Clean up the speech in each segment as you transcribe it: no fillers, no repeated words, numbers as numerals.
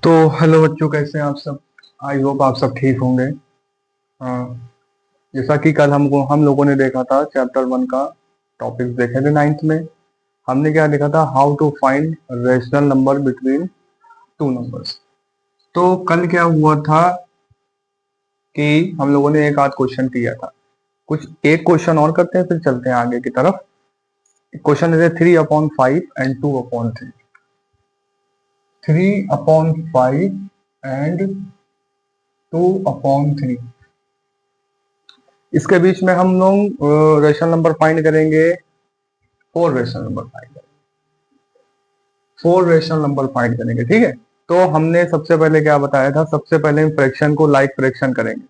तो हेलो बच्चों, कैसे हैं आप सब। आई होप आप सब ठीक होंगे। हाँ, जैसा कि कल हम लोगों ने देखा था चैप्टर 1 का टॉपिक देखे थे 9th में। हमने क्या देखा था, how to find rational number between two numbers. तो कल क्या हुआ था कि हम लोगों ने एक आध क्वेश्चन किया था। कुछ एक क्वेश्चन और करते हैं, फिर चलते हैं आगे की तरफ। क्वेश्चन है 3/5 एंड 2/3। 3/5 एंड 2/3। इसके बीच में हम लोग रेशनल नंबर फाइंड करेंगे। 4 रेशनल नंबर फाइंड करेंगे, ठीक है। तो हमने सबसे पहले क्या बताया था, सबसे पहले हम फ्रैक्शन को लाइक फ्रैक्शन करेंगे।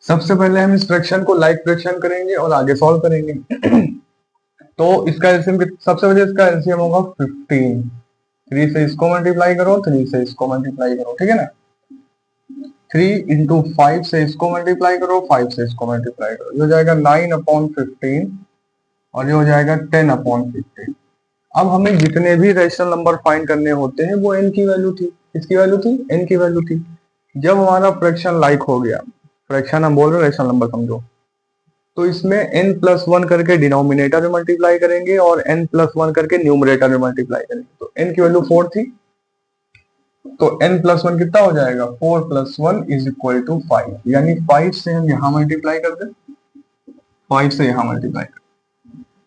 सबसे पहले हम इस फ्रैक्शन को लाइक फ्रैक्शन करेंगे और आगे सॉल्व करेंगे। तो इसका एलसीएम सबसे पहले इसका एलसीएम होगा 15। 3 से इसको मल्टीप्लाई करो, 3 से इसको मल्टीप्लाई करो, ठीक है ना। 3 इंटू 5 से इसको मल्टीप्लाई करो, 5 से इसको मल्टीप्लाई करो, ये हो जाएगा 9/15 और ये हो जाएगा 10/15। अब हमें जितने भी रेशनल नंबर फाइंड करने होते हैं वो n की वैल्यू थी। किसकी वैल्यू थी? n की वैल्यू थी। जब हमारा फ्रैक्शन लाइक हो गया, फ्रैक्शन हम बोल रहे हैं रेशनल नंबर समझो, तो इसमें n+1 करके डिनोमिनेटर में मल्टीप्लाई करेंगे और n+1 करके न्यूमरेटर में मल्टीप्लाई करेंगे। तो n की वैल्यू 4 थी, तो n+1 कितना हो जाएगा? 4 + 1 = 5। यानी 5 से हम यहाँ मल्टीप्लाई कर दें, 5 से यहाँ मल्टीप्लाई कर,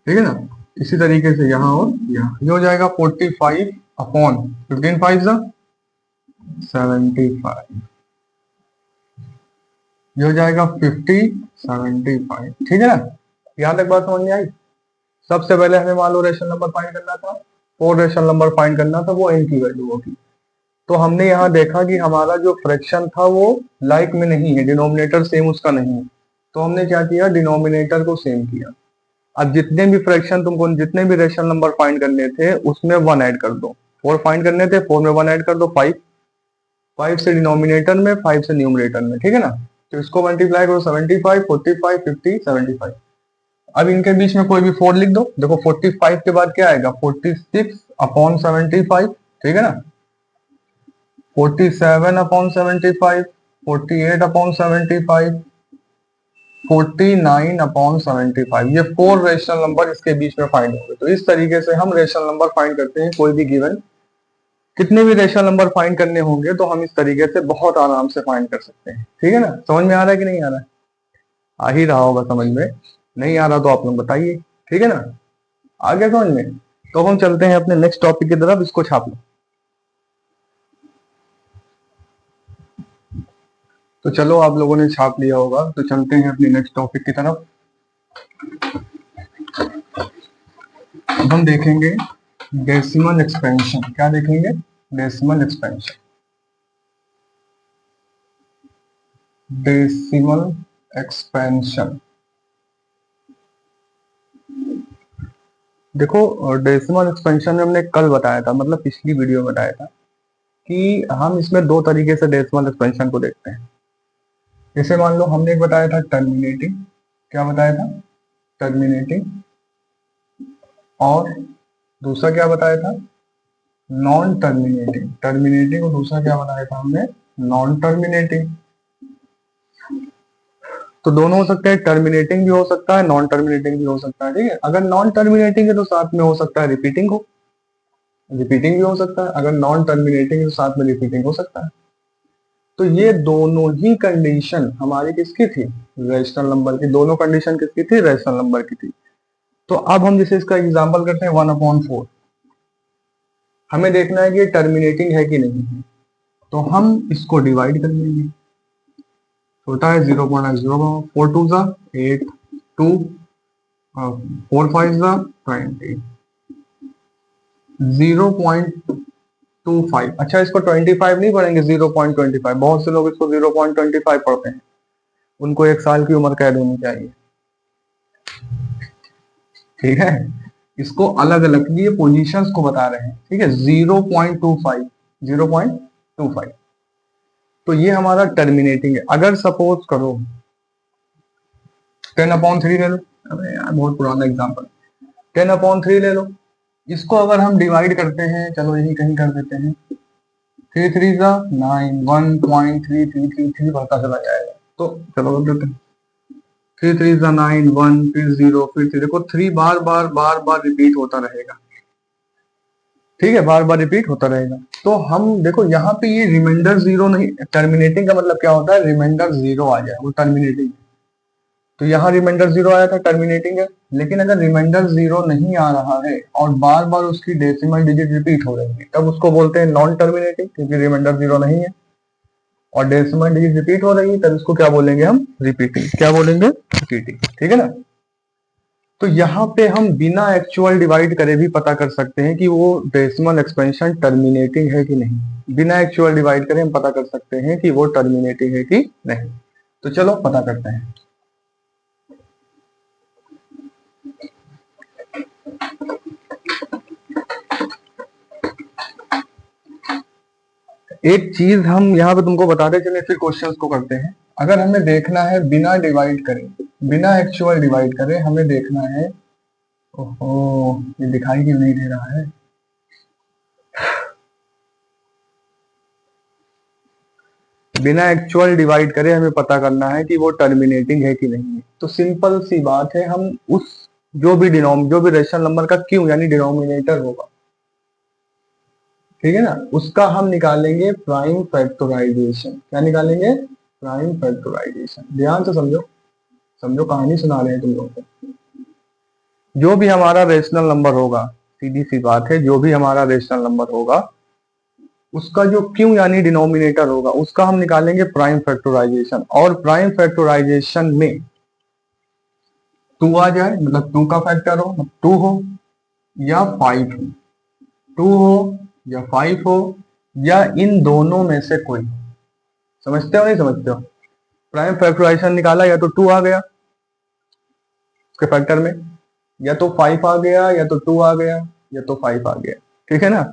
ठीक है ना। इसी तरीके से यहाँ और यहाँ, ये हो जाएगा 45/15 5 75। ये हो जाएगा 50 75, ठीक है ना। यहाँ तक बात समझ में आई। सबसे पहले हमें मान लो रेशनल नंबर फाइंड करना था, 4 रेशनल नंबर फाइंड करना था, वो n की वैल्यू होगी। तो हमने यहाँ देखा कि हमारा जो फ्रैक्शन था वो लाइक में नहीं है, डिनोमिनेटर सेम उसका नहीं है। तो हमने क्या किया, डिनोमिनेटर को सेम किया। अब जितने भी फ्रैक्शन तुमको, जितने भी रेशनल नंबर फाइंड करने थे उसमें 1 ऐड कर दो। 4 फाइंड करने थे, 4 में 1 ऐड कर दो, 5। 5 से डिनोमिनेटर में, 5 से न्यूमरेटर में, ठीक है ना। तो इसको मल्टीप्लाई करो, 75 45 50 75। अब इनके बीच में कोई भी 4 लिख दो। देखो 45 के बाद क्या आएगा, 46/75, ठीक है ना। 47/75, 48/75, 49/75। ये 4 रेशनल नंबर इसके बीच में फाइंड होंगे। तो इस तरीके से हम रेशनल नंबर फाइंड करते हैं। कोई भी गिवन कितने भी रेशनल नंबर फाइंड करने होंगे तो हम इस तरीके से बहुत आराम से फाइंड कर सकते हैं, ठीक है ना। समझ में आ रहा है कि नहीं आ रहा है? आ ही रहा होगा समझ में। नहीं आ रहा तो आप लोग बताइए, ठीक है ना। आगे समझ में। तो हम चलते हैं अपने नेक्स्ट टॉपिक की तरफ। इसको छाप लो। तो चलो, आप लोगों ने छाप लिया होगा, तो चलते हैं अपने नेक्स्ट टॉपिक की तरफ। अब हम देखेंगे डेसिमल एक्सपेंशन। क्या देखेंगे? Decimal expansion. Decimal expansion. देखो, डेसिमल एक्सपेंशन में हमने कल बताया था, मतलब पिछली वीडियो में बताया था कि हम इसमें दो तरीके से डेसिमल एक्सपेंशन को देखते हैं। जैसे मान लो हमने एक बताया था टर्मिनेटिंग। क्या बताया था? टर्मिनेटिंग। और दूसरा क्या बताया था? Non terminating. टर्मिनेटिंग और दूसरा क्या बताया था हमने? Non terminating. तो दोनों हो सकते हैं, टर्मिनेटिंग भी हो सकता है, नॉन टर्मिनेटिंग भी हो सकता है, ठीक है। अगर नॉन टर्मिनेटिंग है तो साथ में हो सकता है रिपीटिंग हो, रिपीटिंग भी हो सकता है। अगर नॉन टर्मिनेटिंग है तो साथ में रिपीटिंग हो सकता है। तो ये दोनों ही कंडीशन हमारी किसकी थी? रेशनल नंबर की। दोनों कंडीशन किसकी थी? रेशनल नंबर की थी। तो अब हम जैसे इसका एग्जांपल करते हैं 1/4। हमें देखना है कि ये टर्मिनेटिंग है कि नहीं है। तो हम इसको डिवाइड कर लेंगे। छोटा है 0.0, 4 2 8, 2 4 5 20, 0.25। अच्छा, इसको 25 नहीं पढ़ेंगे, 0.25। बहुत से लोग इसको 0.25 पढ़ते हैं, उनको 1 साल की उम्र कैद होनी चाहिए, ठीक है। इसको अलग अलग ये पोजीशंस को बता रहे हैं, ठीक है। 0.25, 0.25। तो ये हमारा टर्मिनेटिंग है। अगर सपोज करो 10/3 ले लो। अरे यार, बहुत पुराना एग्जांपल। 10/3 ले लो। इसको अगर हम डिवाइड करते हैं, चलो यही कहीं कर देते हैं, 3 3 जा 9, 1.3333 बढ़ता चला जाएगा। तो चलो कर देते हैं, 3 3 जा 9, 1 फिर 0 फिर 3, देखो 3 बार बार बार बार रिपीट होता रहेगा। ठीक है, बार बार रिपीट होता रहेगा। तो हम देखो यहाँ पे ये रिमाइंडर जीरो नहीं, टर्मिनेटिंग का मतलब क्या होता है, रिमाइंडर जीरो आ जाए वो टर्मिनेटिंग। तो यहाँ रिमाइंडर जीरो आया था, टर्मिनेटिंग है। लेकिन अगर रिमाइंडर जीरो नहीं आ रहा है और बार बार उसकी डेसिमल डिजिट रिपीट हो रही है, तब उसको बोलते हैं नॉन टर्मिनेटिंग, क्योंकि रिमाइंडर जीरो नहीं है और डेसिमल डिजिट रिपीट हो रही है, तब इसको क्या बोलेंगे हम, रिपीटिंग। क्या बोलेंगे, रिपीटिंग। ठीक है ना। तो यहाँ पे हम बिना एक्चुअल डिवाइड करे भी पता कर सकते हैं कि वो डेसिमल एक्सपेंशन टर्मिनेटिंग है कि नहीं। बिना एक्चुअल डिवाइड करे हम पता कर सकते हैं कि वो टर्मिनेटिंग है कि नहीं। तो चलो पता करते हैं। एक चीज हम यहाँ पे तुमको बताते चले, फिर क्वेश्चंस को करते हैं। अगर हमें देखना है बिना डिवाइड करे, बिना एक्चुअल डिवाइड करे हमें देखना है, ओहो ये दिखाई क्यों नहीं दे रहा है, बिना एक्चुअल डिवाइड करे हमें पता करना है कि वो टर्मिनेटिंग है कि नहीं है। तो सिंपल सी बात है, हम उस जो भी रेशनल नंबर का क्यू यानी डिनोमिनेटर होगा, ठीक है ना, उसका हम निकालेंगे प्राइम फैक्टराइजेशन। क्या निकालेंगे, प्राइम फैक्टराइजेशन। ध्यान से समझो, समझो कहानी सुना रहे हैं तुम लोगों को। जो भी हमारा रेशनल नंबर होगा, सीधी सी बात है, जो भी हमारा रेशनल नंबर होगा उसका जो क्यू यानी डिनोमिनेटर होगा उसका हम निकालेंगे प्राइम फैक्टराइजेशन। और प्राइम फैक्टराइजेशन में 2 आ जाए, मतलब 2 का फैक्टर हो, 2 हो या 5 हो, 2 हो या 5 हो या इन दोनों में से कोई। समझते हो नहीं समझते हो। प्राइम फैक्टराइजेशन निकाला, या तो 2 आ गया उसके फैक्टर में, या तो 5 आ गया, या तो 2 आ गया, या तो 5 आ गया। ठीक है ना,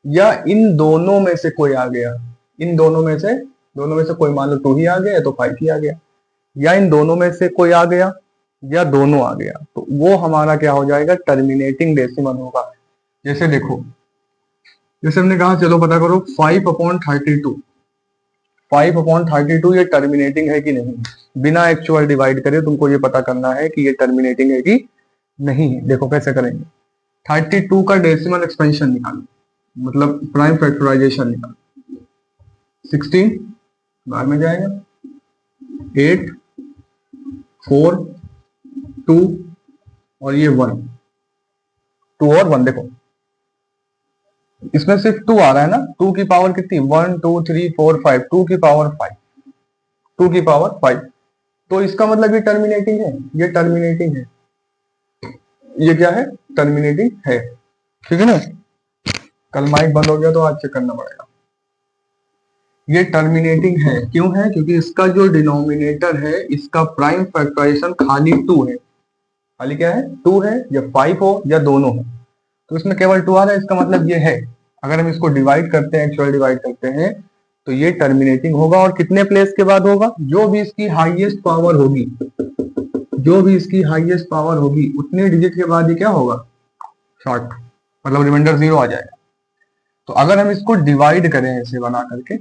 या इन दोनों में से कोई आ गया। इन दोनों में से कोई, मान लो 2 ही आ गया या तो 5 ही आ गया, या इन दोनों में से कोई आ गया या दोनों आ गया, तो वो हमारा क्या हो जाएगा, टर्मिनेटिंग डेसिमल होगा। जैसे देखो, जैसे हमने कहा चलो पता करो 5/32, 5/32 ये टर्मिनेटिंग है कि नहीं। बिना एक्चुअल डिवाइड करे तुमको ये पता करना है कि ये टर्मिनेटिंग है कि नहीं है। देखो कैसे करेंगे, 32 का डेसिमल एक्सपेंशन निकालो, मतलब प्राइम फैक्टराइजेशन निकालो। 16 बाहर में जाएगा, 8 4 2 और ये 1, 2 और 1। देखो इसमें सिर्फ 2 आ रहा है ना, 2 की पावर कितनी, 1 2 3 4 5, 2 की पावर 5, 2 की पावर 5। तो इसका मतलब ये टर्मिनेटिंग है, ये टर्मिनेटिंग है, ये क्या है, टर्मिनेटिंग है। ठीक है ना। कल माइक बंद हो गया तो आज चेक करना पड़ेगा। ये टर्मिनेटिंग है, क्यों है, क्योंकि इसका जो डिनोमिनेटर है इसका प्राइम फैक्टराइजेशन खाली 2 है। खाली क्या है, 2 है, या 5 हो या दोनों हो, तो इसमें केवल 2 आ रहा है, इसका मतलब ये है। अगर हम इसको डिवाइड करते हैं, एक्चुअल डिवाइड करते हैं, तो ये टर्मिनेटिंग होगा। और कितने प्लेस के बाद होगा, जो भी इसकी हाईएस्ट पावर होगी, जो भी इसकी हाईएस्ट पावर होगी उतने डिजिट के बाद ये क्या होगा, शॉर्ट, मतलब रिमाइंडर जीरो आ जाएगा। तो अगर हम इसको डिवाइड करें ऐसे बना करके,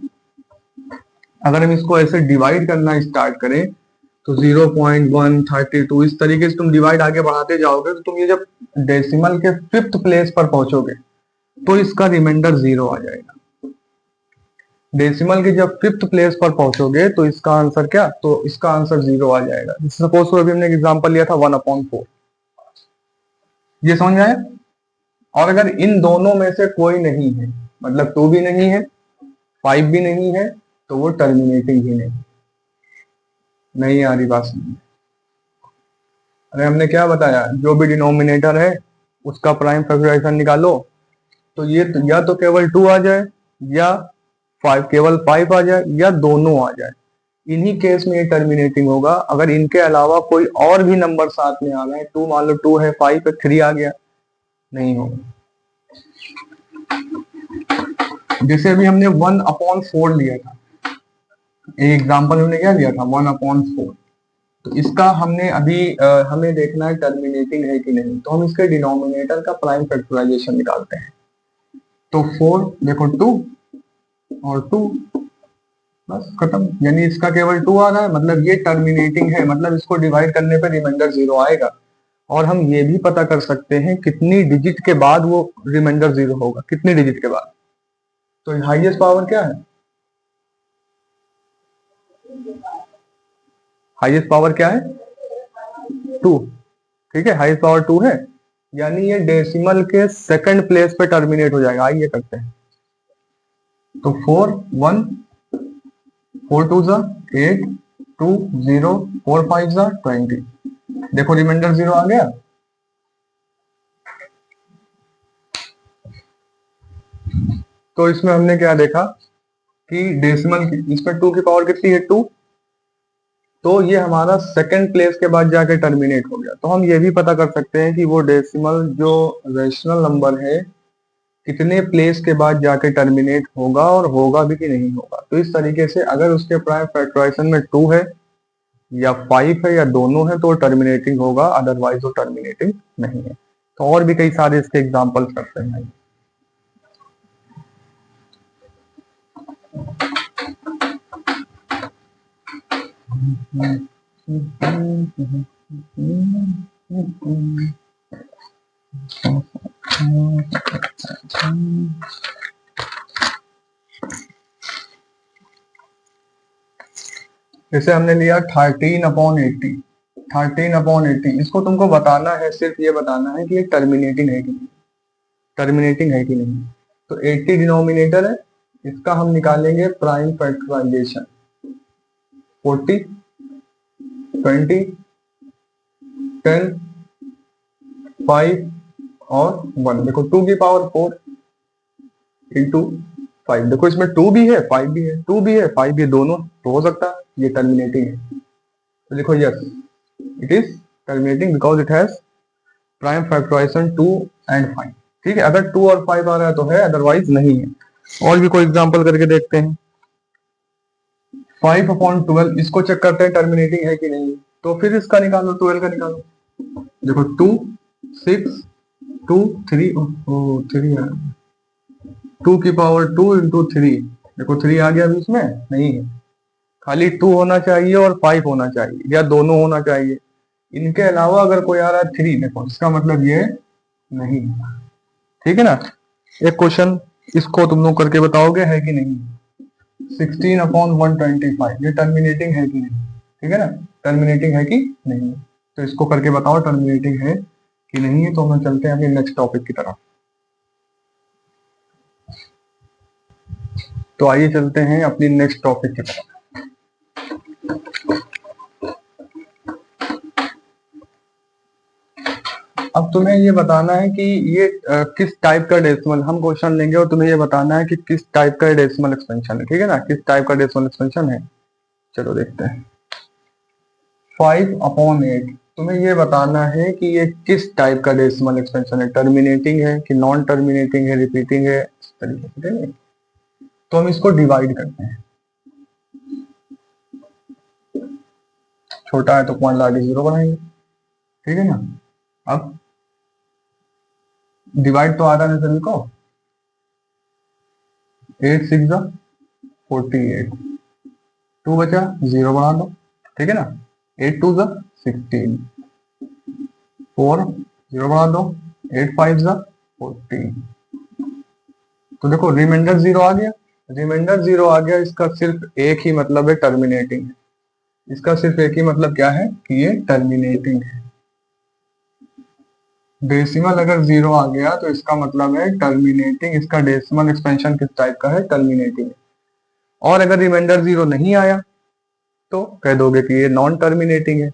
अगर हम इसको ऐसे डिवाइड करना स्टार्ट करें, तो 0.132 इस तरीके से तुम डिवाइड आगे बढ़ाते जाओगे, तो तुम ये जब डेसिमल के 5th प्लेस पर पहुंचोगे तो इसका रिमाइंडर जीरो आ जाएगा। डेसिमल के जब 5th प्लेस पर पहुंचोगे तो इसका आंसर क्या, तो इसका आंसर जीरो आ जाएगा। सपोज अभी हमने एग्जांपल लिया था 1/4, ये समझ आया। और अगर इन दोनों में से कोई नहीं है, मतलब 2 भी नहीं है 5 भी नहीं है, तो वो टर्मिनेटिंग ही नहीं। नहीं आ रही बात समझ। अरे हमने क्या बताया, जो भी डिनोमिनेटर है उसका प्राइम फैक्टराइजेशन निकालो, तो ये तो, या तो केवल 2 आ जाए, या 5 केवल 5 आ जाए, या दोनों आ जाए। इन्हीं केस में ये टर्मिनेटिंग होगा। अगर इनके अलावा कोई और भी नंबर साथ में आ गए, 2 मान लो 2 है, 5 है, 3 आ गया, नहीं होगा। जैसे अभी हमने 1/4 लिया था, एक एग्जांपल हमने क्या लिया था, 1/4। तो इसका हमने अभी हमें देखना है टर्मिनेटिंग है कि नहीं, तो हम इसके डिनोमिनेटर का प्राइम फैक्टराइजेशन निकालते हैं। तो 4 देखो 2 और 2, बस खत्म। यानी इसका केवल 2 आ रहा है, मतलब ये टर्मिनेटिंग है, मतलब इसको डिवाइड करने पर रिमाइंडर 0 आएगा। और हम ये भी पता कर सकते हैं कितनी डिजिट के बाद वो रिमाइंडर 0 होगा, कितनी डिजिट के बाद। तो हाईएस्ट पावर क्या है, हाईएस्ट पावर क्या है 2। ठीक है, हाईएस्ट पावर 2 है, यानी ये डेसिमल के सेकंड प्लेस पे टर्मिनेट हो जाएगा। आइए करते हैं। तो 4 1 4 2 जा 8 2 0 4 5 जा 20। देखो रिमाइंडर 0 आ गया। तो इसमें हमने क्या देखा कि डेसिमल की इसमें 2 की पावर कितनी है 2, तो ये हमारा सेकंड प्लेस के बाद जाके टर्मिनेट हो गया। तो हम ये भी पता कर सकते हैं कि वो डेसिमल जो रेशनल नंबर है कितने प्लेस के बाद जाके टर्मिनेट होगा और होगा भी कि नहीं होगा। तो इस तरीके से अगर उसके प्राइम फैक्टराइजेशन में 2 है या 5 है या दोनों है तो टर्मिनेटिंग होगा, अदरवाइज वो टर्मिनेटिंग नहीं है। तो और भी कई सारे इसके एग्जांपल्स करते हैं। जैसे हमने लिया 13/80, 13/80, इसको तुमको बताना है, सिर्फ ये बताना है कि ये टर्मिनेटिंग है कि नहीं, टर्मिनेटिंग है कि नहीं। तो 80 डिनोमिनेटर है, इसका हम निकालेंगे प्राइम फैक्टराइजेशन। 40 20 10 5 और 1। देखो 2 की पावर 4 इंटू 5। देखो इसमें 2 भी है 5 भी है, 2 भी है 5 भी है, दोनों तो हो सकता है ये टर्मिनेटिंग है। तो देखो yes it is terminating because it has prime factorization 2 and 5। ठीक है, अगर 2 और 5 आ रहा है तो है, अदरवाइज नहीं है। और भी कोई एग्जांपल करके देखते हैं। 5/12 इसको चेक करते हैं टर्मिनेटिंग है कि नहीं। तो फिर इसका निकालो, 12 का निकालो। देखो 2 6 2 3 3 2 की पावर 2 इंटू 3। देखो 3 आ गया बीच में, नहीं है, खाली 2 होना चाहिए और 5 होना चाहिए या दोनों होना चाहिए। इनके अलावा अगर कोई आ रहा है 3, देखो इसका मतलब ये नहीं है। ठीक है ना। एक क्वेश्चन इसको तुम लोग करके बताओगे है कि नहीं। 16/125 ये टर्मिनेटिंग है कि नहीं। ठीक है ना, टर्मिनेटिंग है कि नहीं, तो इसको करके बताओ टर्मिनेटिंग है कि नहीं है। तो हम चलते हैं अपने नेक्स्ट टॉपिक की तरफ। तो आइए चलते हैं अपनी नेक्स्ट टॉपिक की तरफ। अब तुम्हें ये बताना है कि ये किस टाइप का डेसिमल, हम क्वेश्चन लेंगे और तुम्हें ये बताना है कि किस टाइप का डेसिमल एक्सपेंशन है। ठीक है ना, किस टाइप का डेसिमल एक्सपेंशन है। चलो देखते हैं। 5/8 तुम्हें ये बताना है कि ये किस टाइप का डेसिमल एक्सपेंशन है, टर्मिनेटिंग है कि नॉन टर्मिनेटिंग है, रिपीटिंग है, इस तरीके से। ठीक है, तो हम इसको डिवाइड करते हैं। छोटा है तो पॉइंट ला के 0 बनाएंगे। ठीक है ना। अब डिवाइड तो आ रहा है सभी को, 8 6 48, 2 बचा 0 बना दो। ठीक है ना, 8 2 16, 4 0 बना दो, 8 5 14। तो देखो रिमाइंडर 0 आ गया, रिमाइंडर 0 आ गया। इसका सिर्फ एक ही मतलब है टर्मिनेटिंग है। इसका सिर्फ एक ही मतलब क्या है कि ये टर्मिनेटिंग है। डेसिमल अगर 0 आ गया तो इसका मतलब है टर्मिनेटिंग। इसका डेसिमल एक्सपेंशन किस टाइप का है, टर्मिनेटिंग है। और अगर रिमाइंडर 0 नहीं आया तो कह दोगे कि ये नॉन टर्मिनेटिंग है।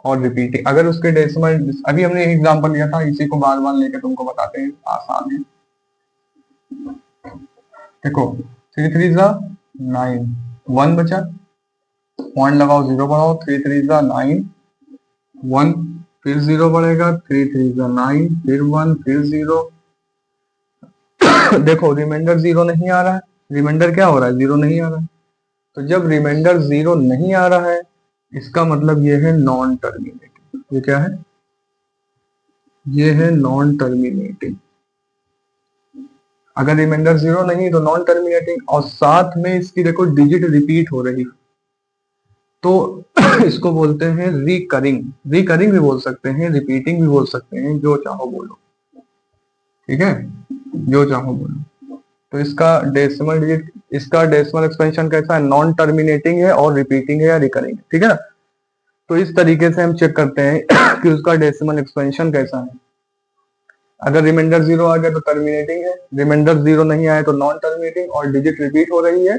और रिपीटिंग अगर उसके डेसिमल, अभी हमने एक एग्जांपल लिया था, इसी को बार बार लेके तुमको बताते हैं, आसान है। देखो 3 3 9, 1 बचा, पॉइंट लगाओ 0 बढ़ाओ, 3 3 9 1, फिर 0 बढ़ेगा, 3 3 9, फिर 1, फिर 0। देखो रिमाइंडर 0 नहीं आ रहा है, रिमाइंडर क्या हो रहा है 0 नहीं आ रहा है। तो जब रिमाइंडर 0 नहीं आ रहा है इसका मतलब ये है नॉन टर्मिनेटिंग। ये क्या है? ये है नॉन टर्मिनेटिंग। अगर रिमाइंडर जीरो नहीं तो नॉन टर्मिनेटिंग, और साथ में इसकी देखो डिजिट रिपीट हो रही, तो इसको बोलते हैं रिकरिंग। रिकरिंग भी बोल सकते हैं, रिपीटिंग भी बोल सकते हैं, जो चाहो बोलो। ठीक है, जो चाहो बोलो। तो इसका डेसिमल डिजिट, इसका डेसिमल एक्सपेंशन कैसा है? नॉन टर्मिनेटिंग है और रिपीटिंग है या रिकरिंग है। ठीक है ना? तो इस तरीके से हम चेक करते हैं कि उसका डेसिमल एक्सपेंशन कैसा है। अगर रिमाइंडर जीरो आ गया तो टर्मिनेटिंग है, रिमाइंडर जीरो नहीं आया तो नॉन टर्मिनेटिंग, और डिजिट रिपीट हो रही है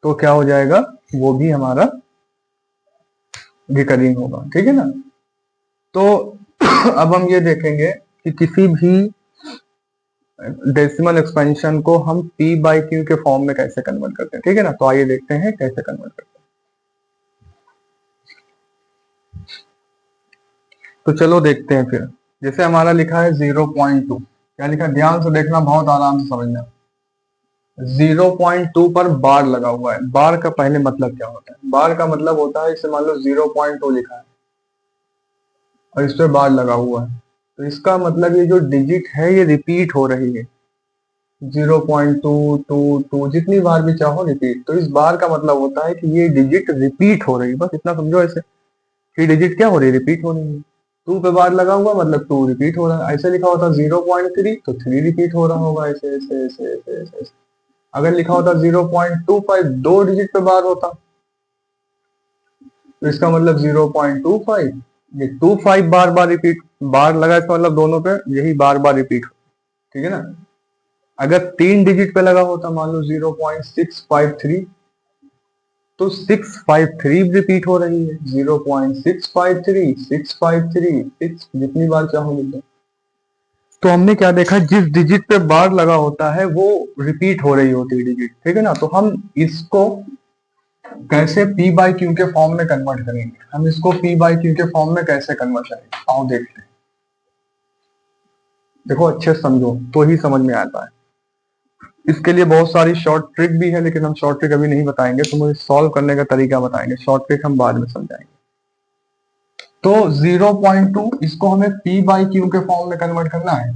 तो क्या हो जाएगा? वो भी हमारा रिकरिंग होगा। ठीक है ना? तो अब हम ये देखेंगे कि किसी भी डेसिमल एक्सपेंशन को हम पी बाई क्यू के फॉर्म में कैसे कन्वर्ट करते हैं। ठीक है ना? तो आइए देखते हैं कैसे कन्वर्ट करते हैं। तो चलो देखते हैं फिर। जैसे हमारा लिखा है 0.2, क्या लिखा? ध्यान से देखना, बहुत आराम से समझना। 0.2 पर बार लगा हुआ है। बार का पहले मतलब क्या होता है? बार का मतलब होता है, इसे मान लो 0.2 लिखा है और इस पे बार लगा हुआ है, तो इसका मतलब ये जो डिजिट है ये रिपीट हो रही है। 0.222 जितनी बार भी चाहो रिपीट। तो इस बार का मतलब होता है कि ये डिजिट रिपीट हो रही है। बस इतना समझो ऐसे कि डिजिट क्या हो रही है? रिपीट हो रही है। 2 पे बार लगा हुआ मतलब 2 रिपीट हो रहा है। ऐसे लिखा होता 0.3 तो 3 रिपीट हो रहा होगा, ऐसे ऐसे ऐसे ऐसे ऐसे, ऐसे। अगर लिखा होता 0.25, 2 डिजिट पे बार होता तो इसका मतलब 0.25, ये 25 बार बार रिपीट, बार लगा इसका मतलब दोनों पे यही बार बार रिपीट। ठीक है ना? अगर 3 डिजिट पे लगा होता, मान लो 0.653, तो 653 रिपीट हो रही है। 0.653, 653, 6 जितनी बार चाहो लिख दो। तो हमने क्या देखा? जिस डिजिट पे बार लगा होता है वो रिपीट हो रही होती है डिजिट। ठीक है ना? तो हम इसको कैसे पी बाई क्यू के फॉर्म में कन्वर्ट करेंगे? हम इसको पी बाई क्यू के फॉर्म में कैसे कन्वर्ट करेंगे, आओ देखते हैं। देखो अच्छे से समझो तो ही समझ में आता है। इसके लिए बहुत सारी शॉर्ट ट्रिक भी है, लेकिन हम शॉर्ट ट्रिक अभी नहीं बताएंगे, तो मुझे सॉल्व करने का तरीका बताएंगे। शॉर्ट ट्रिक हम बाद में समझाएंगे। तो 0.2 इसको हमें पी बाई क्यू के फॉर्म में कन्वर्ट करना है।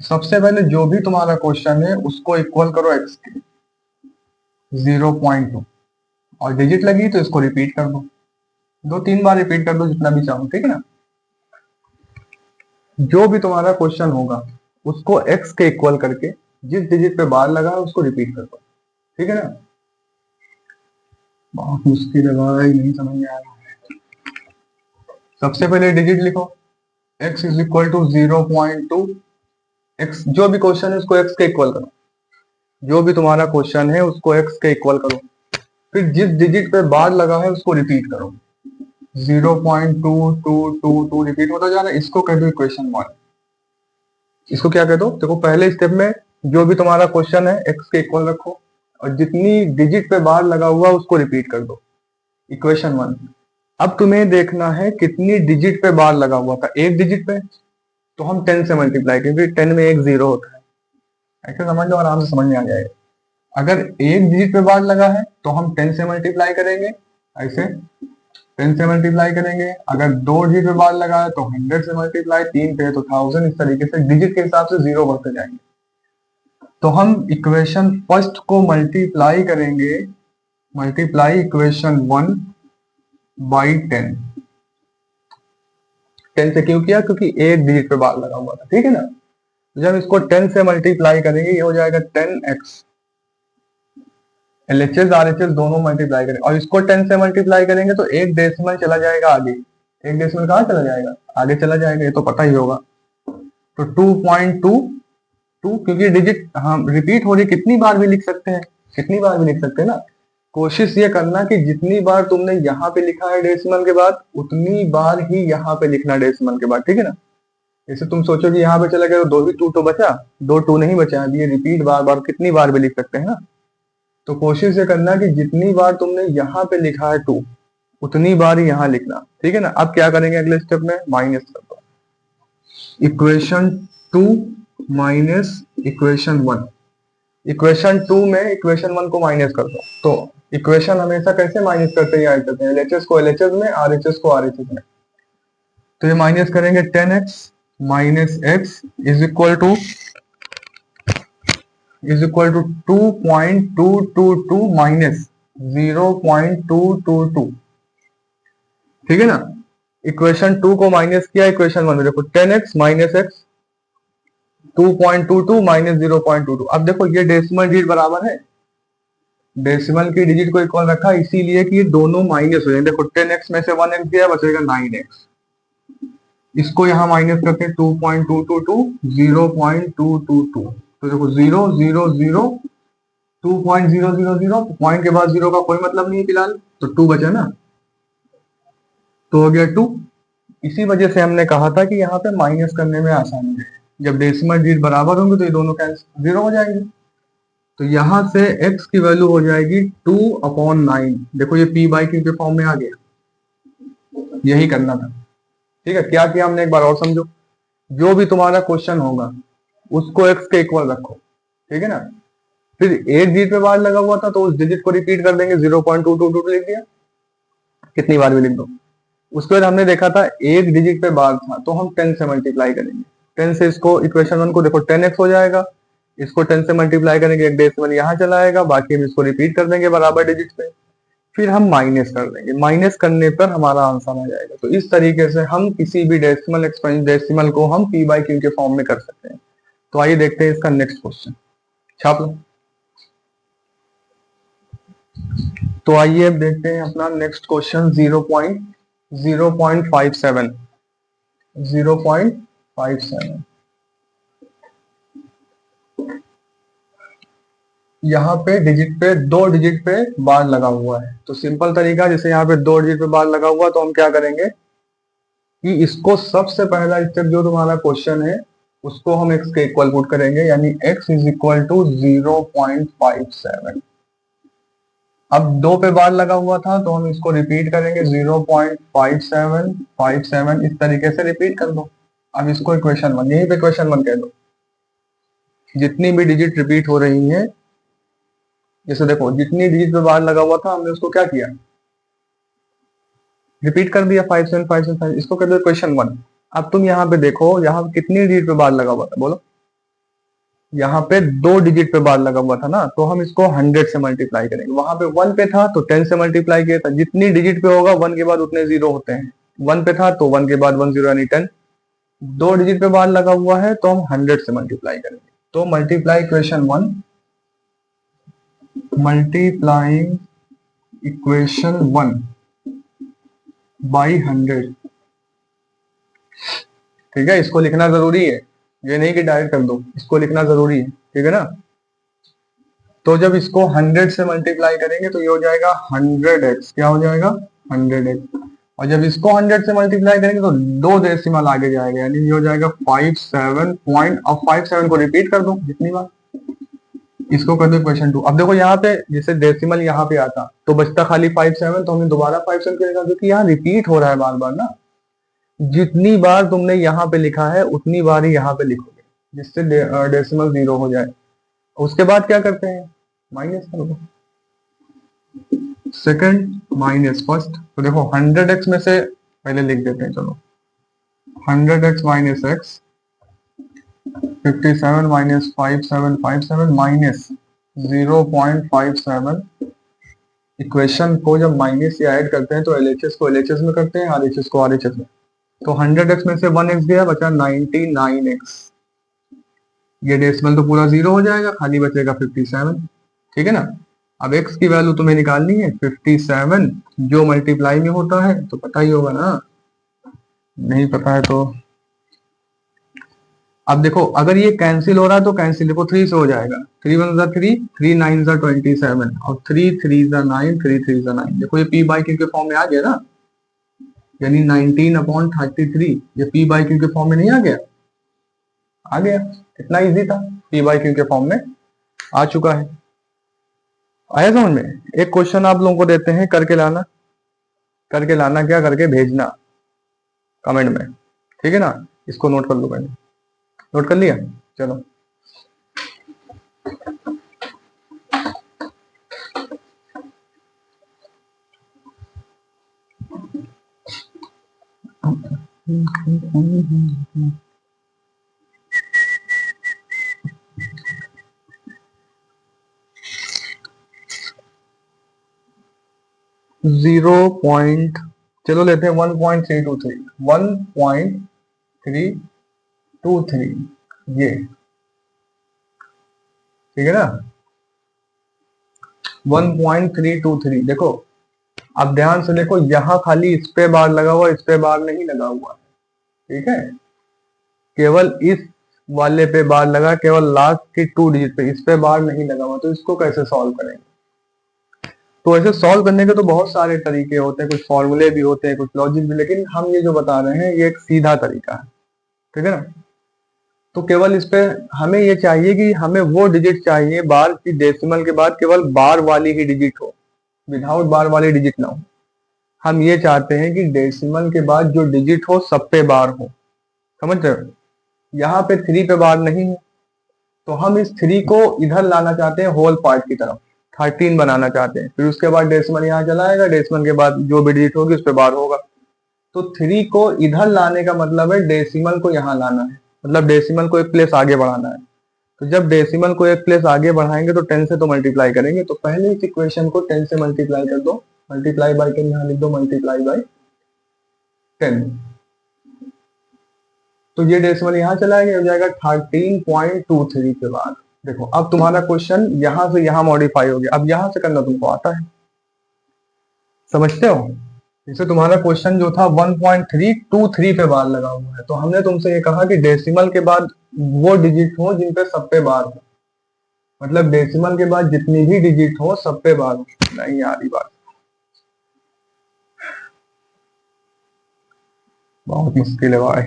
सबसे पहले जो भी तुम्हारा क्वेश्चन है उसको इक्वल करो एक्स के, 0.2, और डिजिट लगी तो इसको रिपीट कर दो, 2-3 बार रिपीट कर दो जितना भी चाहो। ठीक है ना? जो भी तुम्हारा क्वेश्चन होगा उसको x के इक्वल करके जिस डिजिट पे बार लगा है उसको रिपीट कर दो। ठीक है ना? बहुत मुश्किल है भाई, नहीं समझ में आ रहा। सबसे पहले डिजिट लिखो, x is equal to 0.2, x जो भी क्वेश्चन है उसको x के इक्वल करो, जो भी तुम्हारा क्वेश्चन है उसको x के इक्वल करो, फिर जिस डिजिट पे बार लगा है उसको रिपीट करो। 0.2222 रिपीट होता जा रहा है, इसको कह दो इक्वेशन 1। इसको क्या कह दो? देखो पहले स्टेप में जो भी तुम्हारा क्वेश्चन है x के इक्वल रखो और जितनी डिजिट पे बार लगा हुआ उसको रिपीट कर दो, इक्वेशन 1। अब तुम्हें देखना है कितनी डिजिट पे बार लगा हुआ था। एक डिजिट पे तो हम 10 से मल्टीप्लाई, क्योंकि 10 में एक जीरो होता है। ऐसे समझ लो, आराम से समझ में आ जाएगा। अगर एक डिजिट पे बार लगा है तो हम 10 से मल्टीप्लाई करेंगे, ऐसे 10 से मल्टीप्लाई करेंगे। अगर 2 डिजिट पे बार लगा है तो 100 से मल्टीप्लाई, 3 पे तो 1000। इस तरीके से डिजिट के हिसाब से जीरो बढ़ते जाएंगे। तो हम इक्वेशन फर्स्ट को मल्टीप्लाई करेंगे, मल्टीप्लाई इक्वेशन 1 बाई 10। 10 से क्यों किया? क्योंकि एक डिजिट पे बार लगा हुआ था। ठीक है ना? जब इसको 10 से मल्टीप्लाई करेंगे ये हो जाएगा 10x। एलएचएस आरएचएस दोनों मल्टीप्लाई करेंगे और इसको 10 से मल्टीप्लाई करेंगे तो एक डेसिमल चला जाएगा आगे। एक डेसिमल कहाँ चला जाएगा? आगे चला जाएगा, ये तो पता ही होगा। तो 2.22, क्योंकि डिजिट हम रिपीट हो रही, कितनी बार भी लिख सकते हैं, कितनी बार भी लिख सकते हैं ना। कोशिश ये करना कि जितनी बार तुमने यहाँ पे लिखा है डेसिमल के बाद उतनी बार ही यहाँ पे लिखना डेसिमल के बाद। ठीक है ना? जैसे तुम सोचो कि यहाँ पे चला गया तो 2 ही 2 तो बचा, 2 2 नहीं बचा। अब ये रिपीट बार बार कितनी बार भी लिख सकते हैं ना। तो कोशिश ये करना कि जितनी बार तुमने यहाँ पे लिखा है 2 उतनी बार ही यहाँ लिखना। ठीक है ना? अब क्या करेंगे अगले स्टेप में? माइनस कर दो इक्वेशन 2 माइनस इक्वेशन 1। इक्वेशन 2 में इक्वेशन 1 को माइनस कर दो तो इक्वेशन हमेशा कैसे माइनस करते हैं, करते हैं एलएचएस को एलएचएस में, आरएचएस को आरएचएस में। तो ये माइनस करेंगे 10x minus x is equal to 2.222 minus 0.222। ठीक है ना। इक्वेशन 2 को माइनस किया इक्वेशन 1 में, देखो 10x माइनस एक्स 2.22 माइनस 0.22। अब देखो ये डेसिमल डिजिट बराबर है, डेसिमल की डिजिट को इक्वल रखा इसीलिए कि ये दोनों माइनस हो जाएंगे। देखो 10x में से 1x गया, बचेगा 9x। इसको यहाँ माइनस करते हैं 2.222 0.222। तो देखो 0 0 0 2.000, पॉइंट के बाद जीरो का कोई मतलब नहीं है फिलहाल, तो 2 बचा ना, तो हो गया 2। इसी वजह से हमने कहा था कि यहाँ पे माइनस करने में आसानी है, जब डेसिमल डिजिट बराबर होंगे तो ये दोनों कैंसिल 0 हो जाएंगे। तो यहां से x की वैल्यू हो जाएगी 2/9। देखो ये p बाई क्यू के फॉर्म में आ गया, यही करना था। ठीक है, क्या किया हमने एक बार और समझो। जो भी तुम्हारा क्वेश्चन होगा उसको x के इक्वल रखो, ठीक है ना। फिर एक डिजिट पे बार लगा हुआ था तो उस डिजिट को रिपीट कर देंगे, 0.222 लिख दिया, कितनी बार भी लिख दो। उसके बाद हमने देखा था एक डिजिट पे बार था तो हम 10 से मल्टीप्लाई करेंगे। 10 से इसको इक्वेशन 1 को देखो 10x हो जाएगा, इसको 10 से मल्टीप्लाई करेंगे, एक डेसिमल यहाँ चला आएगा, बाकी हम इसको रिपीट कर देंगे बराबर डिजिट पे, फिर हम माइनस कर देंगे, माइनस करने पर हमारा आंसर आ जाएगा। तो इस तरीके से हम किसी भी डेसिमल एक्सपेंस डेसिमल को हम p बाई क्यू के फॉर्म में कर सकते हैं। तो आइए देखते हैं इसका नेक्स्ट क्वेश्चन, छाप लो। तो आइए अब देखते हैं अपना नेक्स्ट क्वेश्चन 0.57 0.57। यहाँ पे डिजिट पे, दो डिजिट पे बार लगा हुआ है, तो सिंपल तरीका, जैसे यहाँ पे दो डिजिट पे बार लगा हुआ तो हम क्या करेंगे कि इसको सबसे पहला स्टेप जो तुम्हारा क्वेश्चन है उसको हम x के इक्वल पुट करेंगे, यानी x इज इक्वल टू 0.57। अब दो पे बार लगा हुआ था तो हम इसको रिपीट करेंगे 0.5757, इस तरीके से रिपीट कर दो। अब इसको इक्वेशन 1, यहीं पे क्वेश्चन 1 कह दो। जितनी भी डिजिट रिपीट हो रही है, जैसे देखो जितनी डिजिट पे बार लगा हुआ था हमने उसको क्या किया, रिपीट कर दिया 5757, इसको कहते हैं क्वेश्चन 1। अब तुम यहाँ पे देखो, यहाँ कितनी डिजिट पे बार लगा हुआ था, बोलो। यहाँ पे दो डिजिट पे बार लगा हुआ था ना, तो हम इसको 100 से मल्टीप्लाई करेंगे। वहां पे 1 पे था तो 10 से मल्टीप्लाई किया था, जितनी डिजिट पे होगा 1 के बाद उतने जीरो होते हैं। 1 पे था तो 1 के बाद 1 जीरो यानी 10। दो डिजिट पे बार लगा हुआ है तो हम 100 से मल्टीप्लाई करेंगे। तो multiply equation 1, multiplying equation 1 by 100। ठीक है, इसको लिखना जरूरी है, ये नहीं कि डायरेक्ट कर दो, इसको लिखना जरूरी है, ठीक है ना। तो जब इसको 100 से मल्टीप्लाई करेंगे तो ये हो जाएगा 100x, क्या हो जाएगा 100x। और जब इसको 100 से मल्टीप्लाई करेंगे तो दो डेसिमल आगे जाएगा, यानी ये हो जाएगा 57 पॉइंट। अब 57 को रिपीट कर दो जितनी बार, इसको कर दो क्वेश्चन 2। अब देखो यहाँ पे जैसे डेसिमल यहाँ पे आता तो बचता खाली 57, तो हमने दोबारा 57 करेगा क्योंकि यहाँ रिपीट हो रहा है बार बार ना। जितनी बार तुमने यहाँ पे लिखा है उतनी बार ही यहाँ पे लिखोगे, जिससे डेसिमल 0 हो जाए। उसके बाद क्या करते हैं, माइनस कर दो, सेकंड माइनस फर्स्ट। तो देखो 100x में से पहले लिख देते हैं, चलो 100x minus x, 57 minus 5757 minus 0.57। Equation को जब माइनस या ऐड करते हैं तो एलएचएस को एलएचएस में करते हैं, आरएचएस को आरएचएस में। तो 100x में से 1x गया, बचा 99x। ये डेसिमल तो पूरा 0 हो जाएगा, खाली बचेगा 57, ठीक है ना। अब x की वैल्यू तुम्हें निकालनी है 57, जो मल्टीप्लाई में होता है तो पता ही होगा ना, नहीं पता है तो अब देखो अगर ये कैंसिल हो रहा है तो कैंसिल, देखो 3 से हो जाएगा, 3 1 3, 3 9 27 और 3 3 9, 3 3 9। देखो ये p बाई क्यू के फॉर्म में आ गया ना, यानी 19/33, ये p बाई क्यू के फॉर्म में नहीं आ गया, आ गया। इतना इजी था, p बाई क्यू के फॉर्म में आ चुका है। आया समझ में। एक क्वेश्चन आप लोगों को देते हैं, करके लाना, करके लाना क्या, करके भेजना कमेंट में, ठीक है ना। इसको नोट कर लो, पहले नोट कर लिया, चलो। चलो लेते हैं 1.323, 1.323, ये ठीक है ना। 1.323 देखो, अब ध्यान से देखो, यहाँ खाली इस पे बार लगा हुआ, इस पे बार नहीं लगा हुआ, ठीक है। केवल इस वाले पे बार लगा, केवल लास्ट की 2 डिजिट पे, इस पे बार नहीं लगा हुआ। तो इसको कैसे सॉल्व करेंगे? तो ऐसे सॉल्व करने के तो बहुत सारे तरीके होते हैं, कुछ फॉर्मूले भी होते हैं, कुछ लॉजिक भी, लेकिन हम ये जो बता रहे हैं ये एक सीधा तरीका है, ठीक है ना। तो केवल इस पे हमें ये चाहिए कि हमें वो डिजिट चाहिए बार की डेसिमल के बाद केवल बार वाली ही डिजिट हो, विदाउट बार वाली डिजिट ना हो। हम ये चाहते हैं कि डेसिमल के बाद जो डिजिट हो सब पे बार हो, समझ रहे हो। यहाँ पे 3 पे बार नहीं है, तो हम इस 3 को इधर लाना चाहते हैं होल पार्ट की तरफ, 13 बनाना चाहते हैं। फिर उसके बाद डेसिमल यहाँ चला आएगा, डेसिमल के बाद जो भी डिजिट होगी उस पे बार होगा। तो 3 को इधर लाने का मतलब है डेसिमल को यहाँ लाना है, मतलब डेसिमल को एक प्लेस आगे बढ़ाना है। तो जब डेसिमल को एक प्लेस आगे बढ़ाएंगे तो 10 से तो मल्टीप्लाई करेंगे, तो पहले इस इक्वेशन को 10 से मल्टीप्लाई कर दो, मल्टीप्लाई बाय 10 यहाँ लिख दो, मल्टीप्लाई बाय 10। तो ये डेसिमल यहाँ चला गया, हो जाएगा 13.23 के बाद। देखो अब तुम्हारा क्वेश्चन यहाँ से यहाँ मॉडिफाई हो गया, अब यहाँ से करना तुमको आता है, समझते हो। जैसे तुम्हारा क्वेश्चन जो था 1.323 पे बार लगा हुआ है, तो हमने तुमसे ये कहा कि डेसिमल के बाद वो डिजिट हो जिन पे सब पे बार हो, मतलब डेसिमल के बाद जितनी भी डिजिट हो सब पे बार हो। नहीं आ रही बात, बहुत मुश्किल है भाई।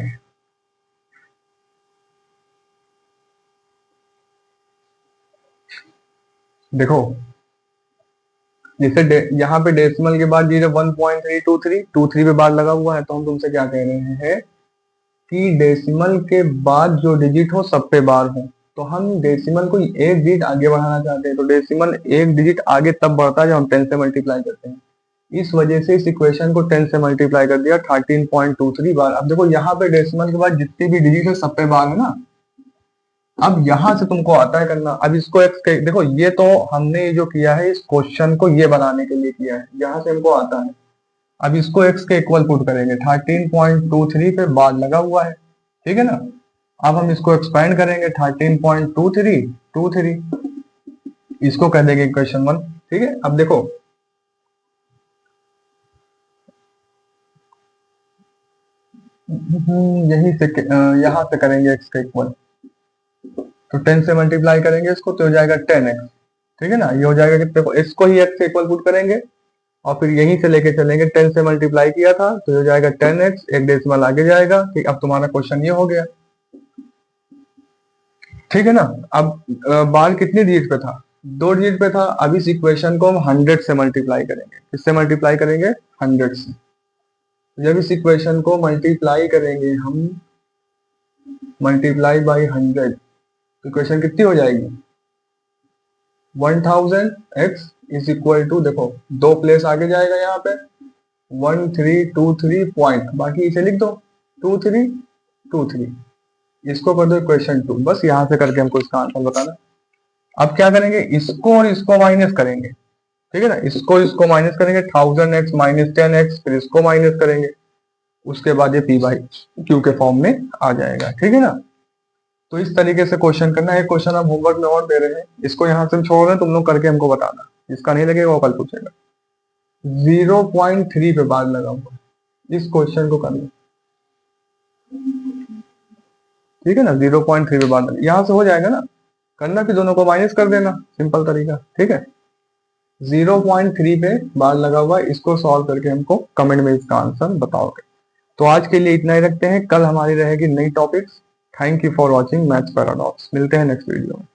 देखो जैसे यहाँ पे डेसिमल के बाद ये 1.323 पे बार लगा हुआ है, तो हम तुमसे क्या कह रहे हैं कि डेसिमल के बाद जो डिजिट हो सब पे बार हो। तो हम डेसिमल को एक डिजिट आगे बढ़ाना चाहते हैं, तो डेसिमल एक डिजिट आगे तब बढ़ता है जब हम 10 से मल्टीप्लाई करते हैं। इस वजह से इस इक्वेशन को 10 से मल्टीप्लाई कर दिया 13.23 बार। अब देखो यहाँ पे डेसिमल के बाद जितनी भी डिजिट है सब पे बार है ना। अब यहां से तुमको आता है करना, अब इसको देखो, ये तो हमने ये जो किया है इस क्वेश्चन को ये बनाने के लिए किया है, यहाँ से हमको आता है। अब इसको x के इक्वल पुट करेंगे, 13.23 पे बार लगा हुआ है, ठीक है ना। अब हम इसको एक्सपेंड करेंगे 13.23, इसको कह देंगे इक्वेशन 1, ठीक है। अब देखो यही से यहाँ से करेंगे x का इक्वल, तो 10 से मल्टीप्लाई करेंगे इसको तो हो जाएगा 10x, ठीक है ना। ये हो जाएगा कि देखो इसको ही x से इक्वल पुट करेंगे और फिर यहीं से लेके चलेंगे, 10 से मल्टीप्लाई किया था तो ये हो जाएगा 10x, एक डेसिमल आगे जाएगा, ठीक। अब तुम्हारा क्वेश्चन ये हो गया, ठीक है ना। अब बार कितनी डिजिट पे था? 2 डिजिट पे था। अब इस इक्वेशन को हम 100 से मल्टीप्लाई करेंगे, किससे मल्टीप्लाई करेंगे? 100 से। जब इस इक्वेशन को मल्टीप्लाई करेंगे हम, मल्टीप्लाई बाई 100, इक्वेशन कितनी हो जाएगी? 1000x इज इक्वल टू, देखो 2 प्लेस आगे जाएगा यहाँ पे 1323 पॉइंट, बाकी इसे लिख दो 2323, इसको कर दो इक्वेशन 2। बस यहाँ से करके हमको इसका आंसर बताना। अब क्या करेंगे, इसको और इसको माइनस करेंगे, ठीक है ना। इसको माइनस करेंगे, 1000x माइनस 10x, फिर इसको माइनस करेंगे, उसके बाद ये p/q के फॉर्म में आ जाएगा, ठीक है ना। तो इस तरीके से क्वेश्चन करना है। क्वेश्चन हम होमवर्क में और दे रहे हैं, इसको यहाँ से हम छोड़ रहे हैं, तुम लोग करके हमको बताना। इसका नहीं लगेगा वो कल पूछेगा। 0.3 पे बार लगा हुआ है, इस क्वेश्चन को करना, ठीक है ना। 0.3 पे बार लगा, यहाँ से हो जाएगा ना, करना फिर दोनों को माइनस कर देना, सिंपल तरीका, ठीक है। 0.3 पे बार लगा हुआ है, इसको सॉल्व करके हमको कमेंट में इसका आंसर बताओगे। तो आज के लिए इतना ही रखते हैं, कल हमारी रहेगी नई topics. Thank you for watching maths paradox. मिलते हैं नेक्स्ट वीडियो में।